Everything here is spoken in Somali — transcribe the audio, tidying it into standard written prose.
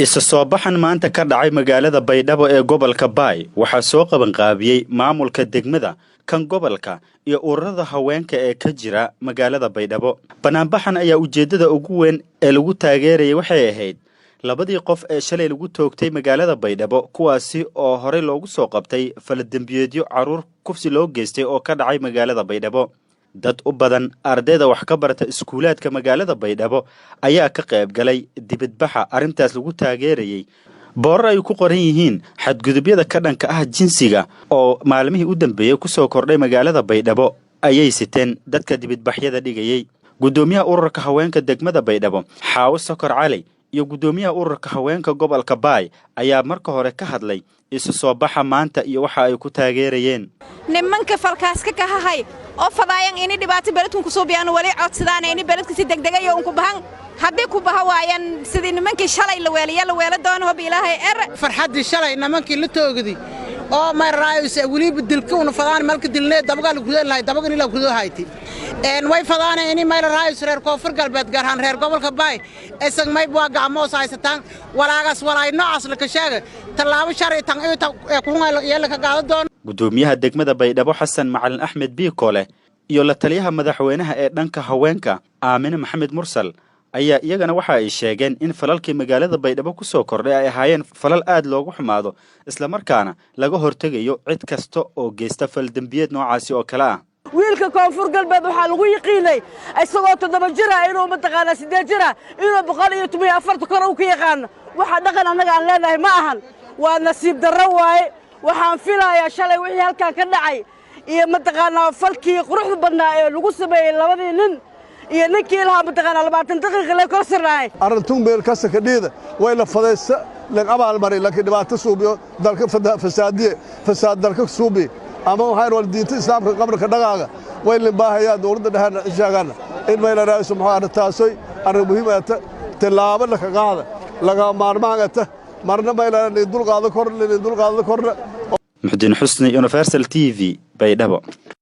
isa soo baxan maanta ka dhacay magaalada Baydhabo ee gobolka Baay waxa soo qaban qaabiyay maamulka degmada kan gobolka iyo ururada haweenka ee ka jira magaalada Baydhabo banaanbaxan ayaa ujeedada ugu weyn ee lagu taageerayay waxay ahayd labadii qof ee shalay lagu toogtay magaalada Baydhabo kuwaasi oo hore loogu soo qabtay faladambiyeedyo caruur kufsi loo geystay oo ka dhacay magaalada Baydhabo dad u badan ardayda wax ka barata iskuulaadka magaalada Baydhabo ayaa ka qayb galay dibadbaxa arintaas lagu taageerayay boorar ay ku qoran yihiin xadgudubyada ka dhanka ah jinsiga oo maalmihii u dambeeyay ku soo kordhay magaalada Baydhabo ayay siteen dadka dibadbaxyada dhigayay gudoomiyaha ururka haweenka degmada Baydhabo Xaawo Sokor Cali iyo gudoomiyaha ururka haweenka gobolka Baay ayaa marka hore ka hadlay isu soo baxa maanta iyo waxa ay ku taageerayeen nimanka falkaas ka kahay oo fadayaan in dhibaato beledku soo biyaan wali codsadaan in beledku si degdeg ah oo ku bahan haddii ku bahawaayaan sidii nimankii shalay la weela doono hab ilaahay farxadii shalay nimankii la toogdi oo ma raayis wali beddelka una fadaan malka dilnay dabagal gudaha lahayd dabagal ila gudaha hayti way fadaan in ma raayis reer koonfur galbeed gaar ahaan reer gobolka Baay isag may baa gacmo saaysataan walaagas walaay noocaas la ka sheegay talaabo sharci tan ee ku yeelka ka qaado doon gudoomiyaha degmada Baydhabo Xasan Macalin Axmed Biikole iyo la taliyaha madaxweynaha ee dhanka haweenka Aamina Maxamed Mursal ayaa iyagana waxa ay sheegeen in falalkii magaalada Baydhabo ku soo kordhay ay ahaayeen falal aad loogu xumaado isla markaana laga hortagayo cid kasta oo geysta fal dambiyeed noocaasi oo kala ah wiilka koonfur galbeed waxa lagu yaqiinay isagoo 7 jir ah inuu mataqaana 8 jir ah inuu 114 kor u ka yaqaan waxa dhaqan anaga aan leedahay ma ahan waa nasiib darro waaye waxaan filayaa shalay wixii halka ka dhacay iyo mataqaana falkii quruxda badnaa ee lagu sameeyay labadii nin iyo ninkii lahaa mataqaana 20 daqiiqo la korsanaay arintun meel ka sakadheeda way la fadaysa lag abaal maray laakiin dhibaato suubiyo dalka fasaad dalka suubi ama waxaan walidiinta islaamka qabarka dhaqaaga way la baahayaan dawladda dhaxana ishaagana in may la raayso maxaa taasay arrin muhiim ah talaabo la ka qaada laga maarmaanata marna may la dul qaado kor Muxdiin Xusni Universal TV Baydhabo